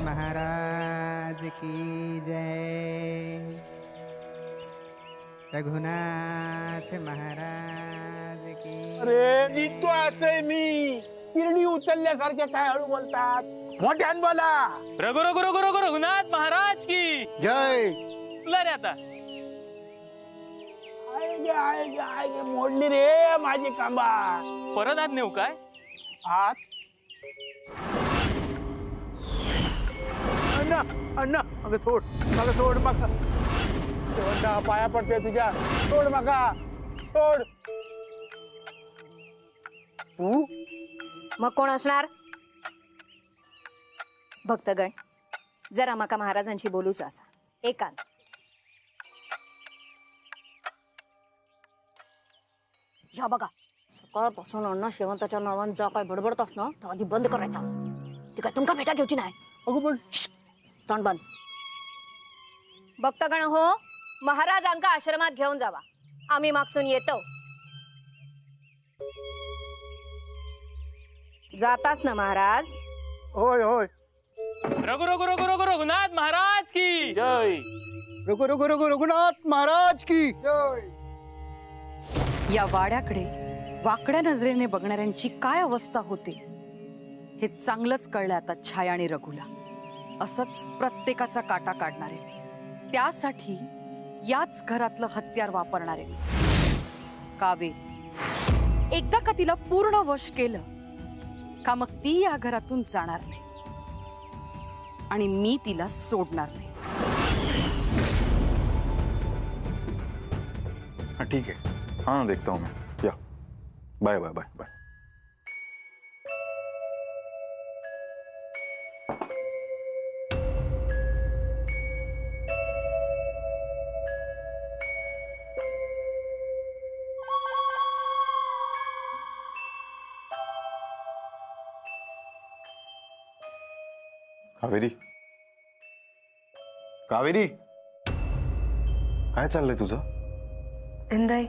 महाराज की जय। रघुनाथ महाराज की। अरे निघतो असे मी किरणी उचलल्यासारखे काय हळू बोलतात, मोठ्यान बोला। रघु रघु रघु रघु रघुनाथ महाराज की जय। तुला रे आता आय मोडली रे माझी कांबा। परत आत नेऊ काय? आत अण्णा अण्णा अगं सोड, मग सोड, मग शेवटचा पाया पडते तुझ्या, सोड मका, सोड। तू मग कोण असणार? भक्तगण, जरा माका महाराजांशी बोलूच असा, एकांत। या बघा, सकाळपासून अण्णा शेवंताच्या नावान जा काय बडबडतास ना, तर आधी बंद करायचा। ती काय तुमका भेटा घेऊची नाही। अगं पण तोंड बंद। भक्तगण हो, महाराजांका आश्रमात घेऊन जावा, आम्ही मागसून येतो। जातास ना महाराज? होय होय। रघु रघु रघु रघु रघुनाथ महाराज की जय। रघु रघु रघु रघुनाथ महाराज की जय। या वाड्याकडे वाकड्या नजरेने बघणाऱ्यांची काय अवस्था होते हे चांगलंच कळलं आता छाया आणि रघुला। असंच प्रत्येकाचा काटा काढणारे मी, त्यासाठी याच घरातलं हत्यार वापरणारे मी, कावेरी। एकदा का तिला पूर्ण वश केलं का मग ती या घरातून जाणार नाही आणि मी तिला सोडणार नाही। हाँ ठीक है, हाँ देखता हूँ मैं, या bye bye bye bye. Kaveri, Kaveri, काय चाललंय तुझं? इंदाई,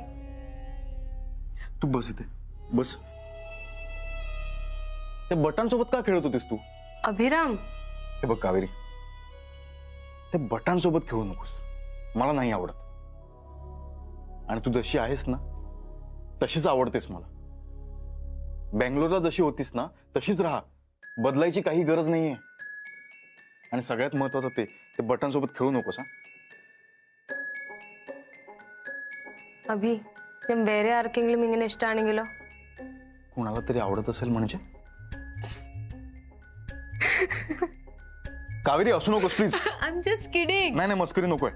तू बस इथे बस। त्या बटांसोबत का खेळत होतीस तू? अभिराम, हे बघ कावेरी, त्या बटांसोबत खेळू नकोस, मला नाही आवडत। आणि तू जशी आहेस ना तशीच आवडतेस मला। बेंगलोरला जशी होतीस ना तशीच राहा, बदलायची काही गरज नाहीये। आणि सगळ्यात महत्वाचं ते बटांसोबत खेळू नकोस हा। अभि ഞാൻ വേറെ ആർക്കെങ്കിലും ഇങ്ങനെ ഇഷ്ടമാണെങ്കിലോ? कुणाला तरी आवडत असेल म्हणजे? कावेरी असू नकोस please. I am just kidding. नाही नाही, मस्करी नकोय।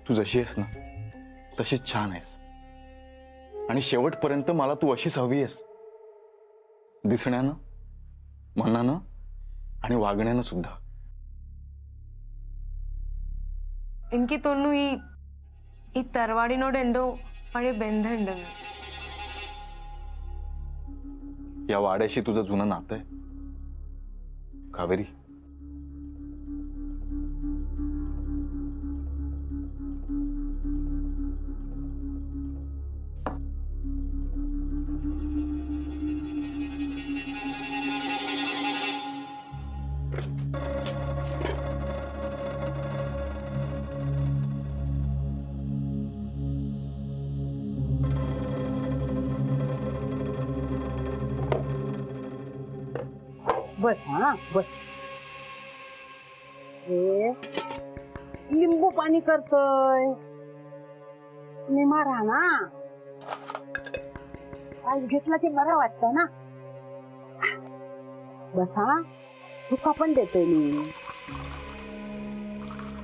तू जशी आहेस ना तशीच छान आहेस, आणि शेवटपर्यंत मला तू अशीच हवी आहेस, दिसण्यानं, मनानं आणि वागण्यानं सुद्धा। എനിക്ക് തോന്നുന്നു ഈ തറവാടിനോട് എന്തോ പഴയ ബന്ധമുണ്ടെന്ന്। या वाड्याशी तुझं जुनं नातं आहे कावेरी। बस हाँ बस। लिंबू पाणी करतोय, निमारा ना आज घेतला की बरं वाटतं ना। बस हा, तुका पण देते मी,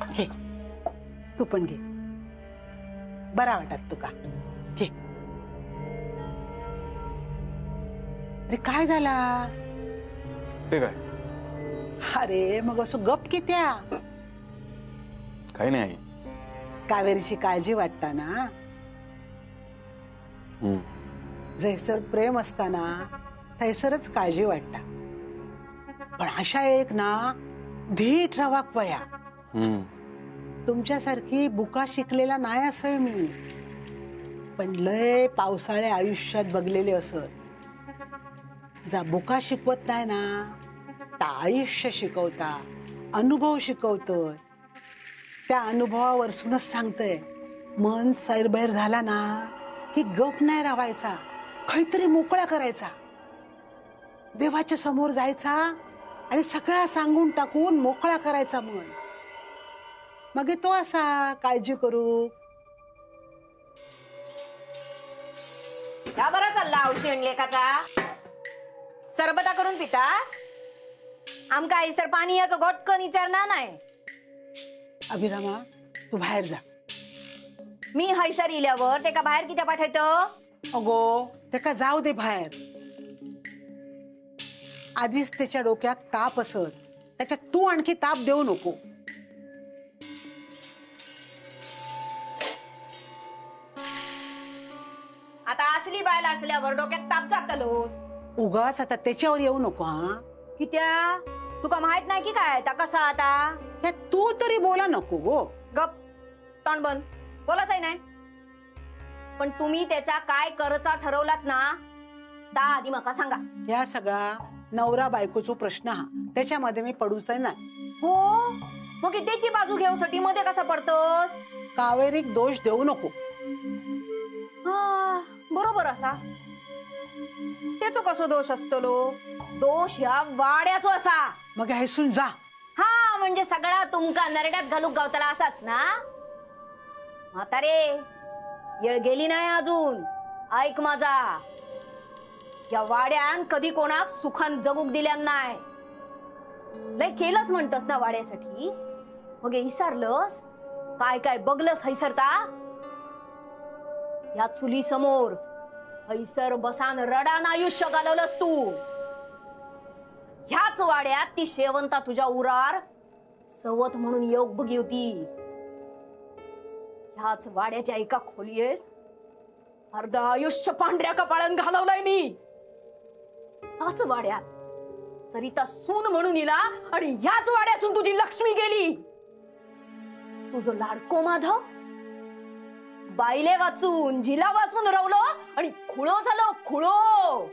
घे तू पण घे, बरा वाटत तुका, घे। अरे काय झाला? ते काय? अरे मग असं गप कित्या? काही नाही। कावेरीची काळजी वाटता ना, जैसर प्रेम असताना थैसरच काळजी वाटता, पण अशा एक ना धीट रवाक वया। तुमच्यासारखी बुका शिकलेला नाही असं मी, पण लय पावसाळे आयुष्यात बघलेले असत। जा बुका शिकवत नाही ना, ता आयुष्य शिकवता। अनुभव शिकवतोय. त्या अनुभवावरसूनच सांगतोय, मन सैरबैर झाला ना की गप नाही राहायचा, काहीतरी मोकळा करायचा, देवाच्या समोर जायचा आणि सगळा सांगून टाकून मोकळा करायचा मन. मग तो असा काळजी करू. या बरा चालला औषध लेखाचा. सरबता करून पितास. आमका आईसर पाणी याचं गोटकन विचारणार नाही. अभिरामा, तू बाहेर जा. मी हैसर इल्यावर ते का बाहेर किती पाठवतो. अगो ते का जाऊ दे बाहेर. आधीच त्याच्या डोक्यात ताप असत, त्याच्यात तू आणखी ताप देऊ नको. आता असली बायल असल्यावर डोक्यात ताप जातलोच. उगाच आता त्याच्यावर येऊ नको. हा कित्या तुका माहित नाही की काय ता कसा आता. हे तू तरी बोला नको गो. गप तोंड बंद. बोलाच आहे नाही. पण तुम्ही त्याचा काय करचा ठरवलात ना ता आधी मका सांगा. या सगळा नवरा बायकोचा प्रश्न हा, त्याच्यामध्ये मी पडूच नाही. हो मग त्याची बाजू घेऊसाठी मध्ये कसा पडतोस. कावेरीक दोष देऊ नको. हा बरोबर असा. त्याचो कसो दोष असतलो. दोष या वाड्याचो असा. मग हैसून जा. हा म्हणजे सगळा तुमका नरड्यात घालूक गावतला असाच ना. म्हातारे येळ गेली नाही अजून. ऐक माझा. या वाड्यान कधी कोणाक सुखान जगूक दिल्या नाही. लय केलंच म्हणतस ना वाड्यासाठी. मग विसरलंस काय काय बघलंस हैसरता. या चुली समोर हैसर बसान रडान आयुष्य घालवलंस तू. ह्याच वाड्यात ती शेवंता तुझ्या उरार सवत म्हणून योग बघी होती. ह्याच वाड्याच्या एका खोलीत अर्ध आयुष्य पांढऱ्या कपाळान घालवलंय मी. ह्याच वाड्यात सरिता सून म्हणून इला आणि ह्याच वाड्यातून तुझी लक्ष्मी गेली. तुझं लाडको माधव बाईले वाचून जिला वाचून रवलो आणि खुळो झालो खुळो.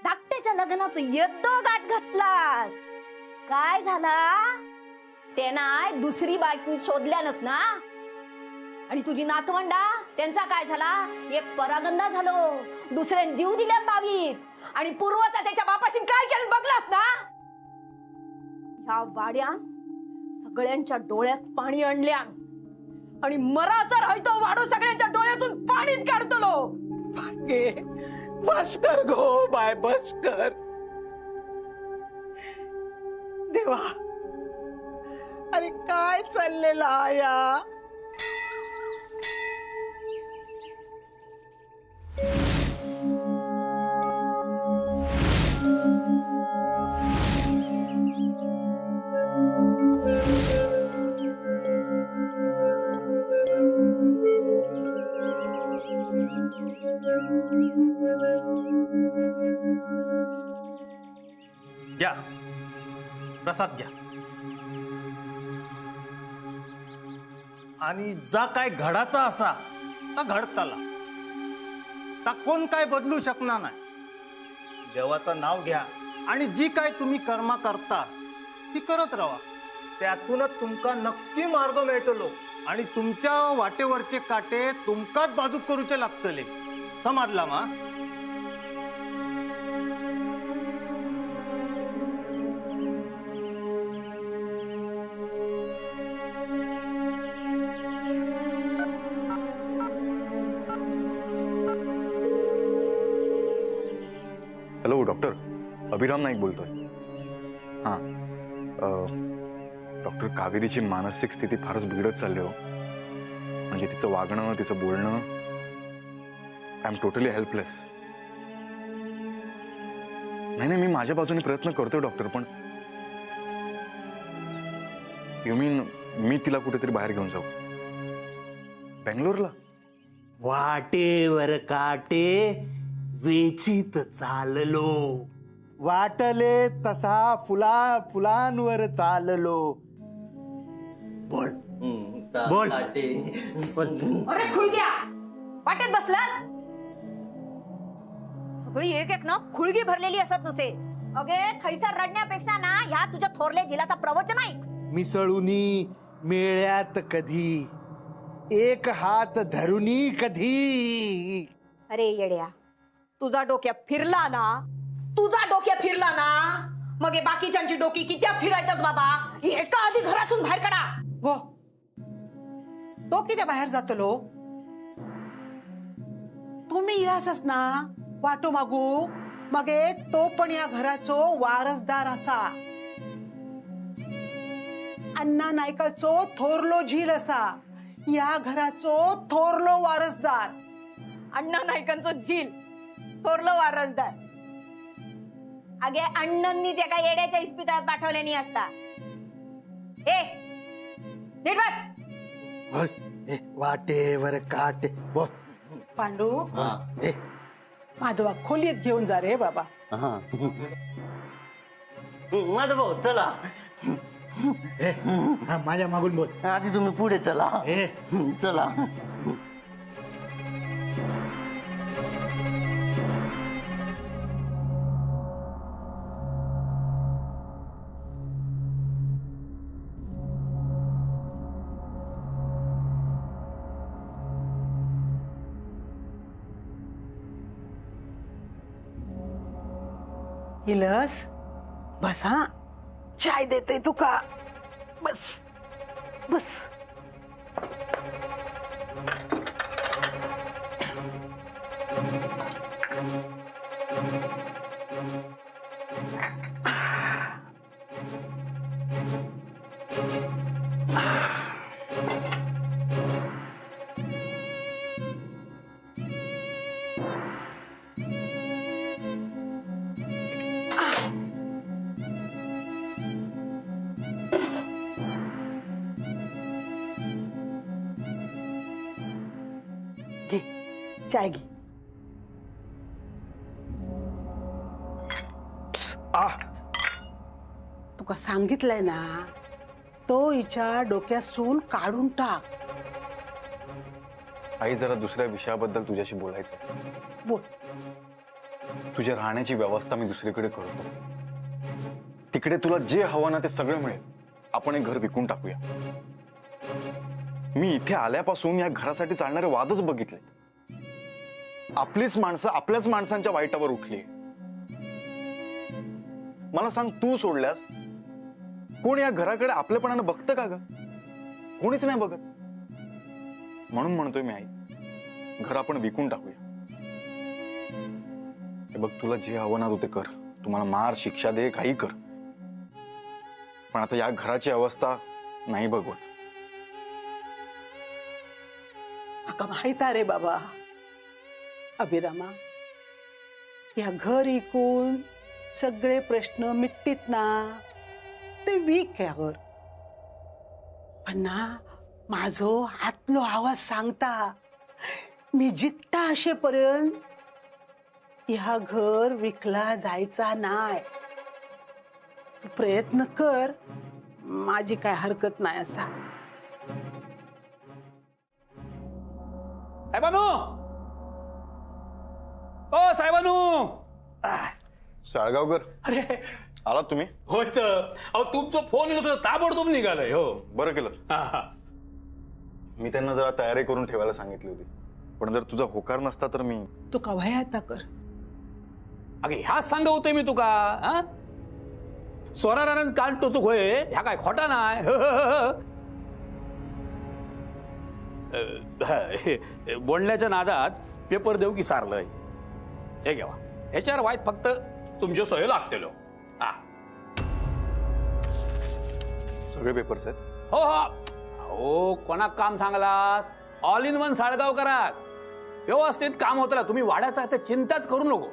धाकट्याच्या लग्नाचं यद्द गाठ घातलास. काय झाला त्यांना दुसरी बायको शोधल्यानच ना. आणि तुझी नातवंडा त्यांचा काय झाला. एक परागंदा झालो. दुसऱ्यान जीव दिल्या बावीत. आणि पूर्वचा त्याच्या बापाशी काय केलं बघलास ना. ह्या वाड्यात सगळ्यांच्या डोळ्यात पाणी आणल्या आणि मराचा राहतो वाडू सगळ्यांच्या डोळ्यातून पाणीच काढतलो. बस कर गो बाय, बस कर. देवा, अरे काय चाललेला या. घ्या प्रसाद घ्या. आणि जा काय घडाचा असा ता घडताला. ता कोण काय बदलू शकणार नाही. देवाचं नाव घ्या आणि जी काय तुम्ही कर्मा करता ती करत राहा. त्यातूनच तुमका नक्की मार्ग मिळतलो आणि तुमच्या वाटेवरचे काटे तुमकाच बाजूक करूचे लागतले. समजला मा. हॅलो डॉक्टर, अभिराम नाईक बोलतोय. हां डॉक्टर, कावेरीची मानसिक स्थिती फारच बिघडत चालली हो. म्हणजे तिचं वागणं, तिचं बोलणं, आय एम टोटली हेल्पलेस. नाही, मी माझ्या बाजूने प्रयत्न करतोय डॉक्टर, पण यू मीन मी तिला कुठेतरी बाहेर घेऊन जाऊ? बेंगलोरला? वाटेवर काटे वेचित चाललो, वाटले तसा फुलांवर चाललो. बोल बोल. अरे खुळग्या, वाटेत बसलास. सगळी एक एक ना खुळगी भरलेली असत नसे. अगे थैसर रडण्यापेक्षा ना ह्या तुझ्या थोरल्या झिलाचा प्रवचन ऐक. मिसळुनी मेळ्यात कधी, एक हात धरुनी कधी. अरे येड्या, तुझा डोक्या फिरला ना मग हे बाकीच्यांची डोकी किती फिरायतच बाबा. हे का आधी घरातून बाहेर काढा. गो तो किती बाहेर जातलो. तुम्ही इलासच ना वाटो मागू. मगे तो पण या घराचो वारसदार असा. अण्णा नायकाचो थोरलो झील असा. या घराचो थोरलो वारसदार. अण्णा नायकांचो झील थोरलो वारसदार. अगे अण्णांनी त्या काय येड्याच्या इस्पितळात पाठवल्यानी असता. ए नीट बस. वाटेवर काटे बोल. पांडू माधवा खोलीत घेऊन जा रे बाबा. माझा भाऊ चला. माझ्या मागून बोल. आधी तुम्ही पुढे चला. चला. इलस बस. हा चाय देते तुका. बस बस. घे चाय घे. तुका सांगितलंय ना तो हिच्या डोक्यासून काढून टाक. आई जरा दुसऱ्या विषयाबद्दल तुझ्याशी बोलायचं. बोल. तुझ्या राहण्याची व्यवस्था मी दुसरीकडे करतो. तिकडे तुला जे हवं ना ते सगळं मिळेल. आपण एक घर विकून टाकूया. मी इथे आल्यापासून या घरासाठी चालणारे वादच बघितले. आपलीच माणसं आपल्याच माणसांच्या वाईटावर उठली. मला सांग, तू सोडल्यास कोण या घराकडे आपल्यापणानं बघतं का ग? कोणीच नाही बघत. म्हणून म्हणतोय मी, आई घर आपण विकून टाकूया. हे बघ, तुला जे हवं ना तू ते कर. तुम्हाला मार शिक्षा दे, काही कर, पण आता या घराची अवस्था नाही बघवत. माका माहित रे बाबा. अभिरामा, या घर इकून सगळे प्रश्न मिटतीत ना ते वीक या घर. पण ना माझो आतलो आवाज सांगता मी जित्ता अशेपर्यंत ह्या घर विकला जायचा नाय. तू प्रयत्न कर, माझी काय हरकत नाही असा. साहेबानू, ओ साहेबानू. शाळगावकर, अरे आलात तुम्ही? होत. अहो तुमचा फोन येतो ताबडतोब निघालंय. हो बरं केलं. मी त्यांना जरा तयारी करून ठेवायला सांगितली होती, पण जर तुझा होकार नसता तर मी. तू कवाय आता कर. अगे ह्याच सांगा होतोय मी तुका. स्वरारानच कान टोचूक होय, ह्या काय खोटा नाय. बोलण्याच्या नादात पेपर देऊ की सारलंय. हे घ्यावा, ह्याच्यावर वाईट फक्त तुमच्या सोय लागतेलो. सगळे पेपर्स आहेत. हो हो हो. कोणाक काम Sanglas? All in one Salgaon करा. व्यवस्थित काम होतं. तुम्ही वाड्याचा तर चिंताच करू नको.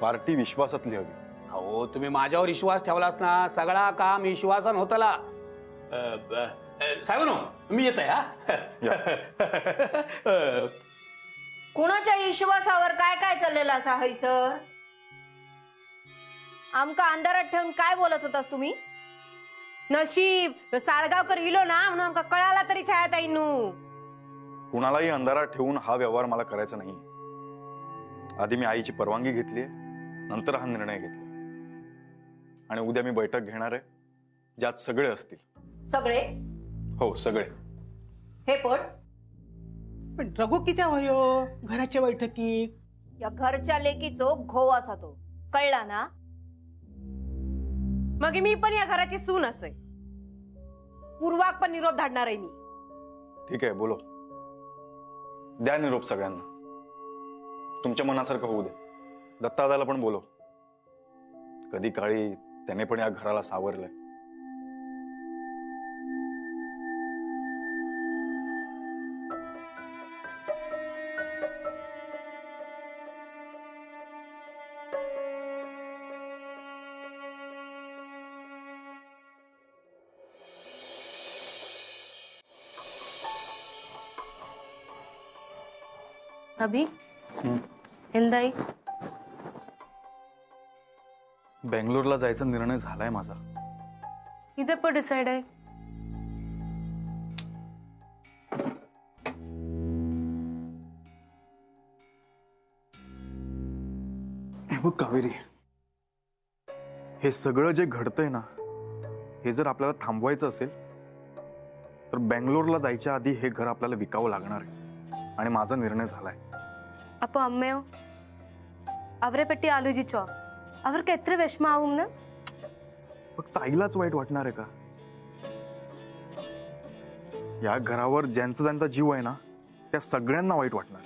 पार्टी विश्वासातली हवी. हो, तुम्ही माझ्यावर विश्वास ठेवलास ना, सगळा काम विश्वासन होतला. साहेब मी येत आहे. कोणाच्या विश्वासावर काय काय चाललेलं असा हैसर? आमका अंधारात ठेवून काय बोलत होतास तुम्ही? नशीब साळगावकर इलो ना म्हणून आमका कळाला तरी छायाताईनू. कुणालाही अंधारात ठेवून हा व्यवहार मला करायचा नाही. आधी मी आईची परवानगी घेतली, नंतर हा निर्णय घेतला. आणि उद्या मी बैठक घेणार आहे ज्यात सगळे असतील. सगळे हो सगळे. हे पण पण रघु किती होयो घराच्या बैठकीत? या घरच्या लेकीचो घोव असा तो, कळला ना? मग मी पण या घराची सून असे. पूर्वाक पण निरोप धाडणार आहे मी. ठीक आहे, बोलो. द्या निरोप सगळ्यांना. तुमच्या मनासारखं होऊ दे. दत्तादाला पण बोलो. कधी काळी त्याने पण या घराला सावरलंय. अभि हिंदाई बेंगलोरला जायचा निर्णय झालाय माझा. इथे पण डिसाइड आहे. हे बघ कावेरी, हे सगळं जे घडतंय ना, हे जर आपल्याला थांबवायचं असेल तर बेंगलोरला जायच्या आधी हे घर आपल्याला विकावं लागणार आहे. आणि माझा निर्णय झालाय. അപ്പൊ അമ്മയോ? അവരെ പറ്റി ആലോചിച്ചോ? അവർക്ക് എത്ര വിഷമാവും? फक्त आईलाच वाईट वाटणार आहे का? या घरावर ज्यांचा ज्यांचा जीव आहे ना, त्या सगळ्यांना वाईट वाटणार.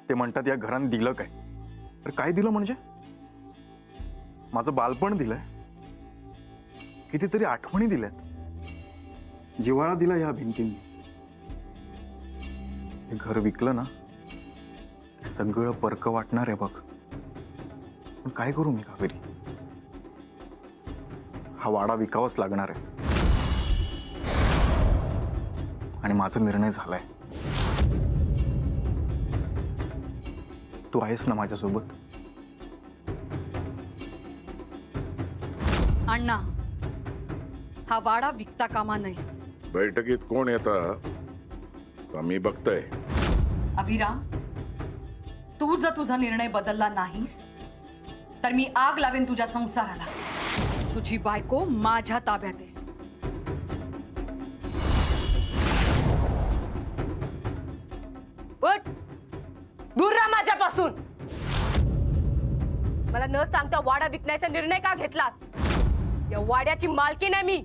ते म्हणतात या घराने दिलं काय? तर काय दिलं म्हणजे? माझं बालपण दिलंय, कितीतरी आठवणी दिल्यात, जिव्हाळा दिला या भिंतींनी. हे घर विकलं ना, सगळं परक वाटणार आहे बघ. पण काय करू मी कावेरी? हा वाडा विकावाच लागणार आहे. आणि माझा निर्णय झालाय. तू आहेस ना माझ्यासोबत? अण्णा, हा वाडा विकता कामा नये. बैठकीत कोण येतं का मी बघतोय. अभिराम, तू जर तुझा निर्णय बदलला नाहीस तर मी आग लावेन तुझ्या संसाराला. तुझी बायको माझ्या ताब्यात आहे. उठ, दूर राहा माझ्यापासून. मला न सांगता वाडा विकण्याचा निर्णय का घेतलास? या वाड्याची मालकी नाही मी.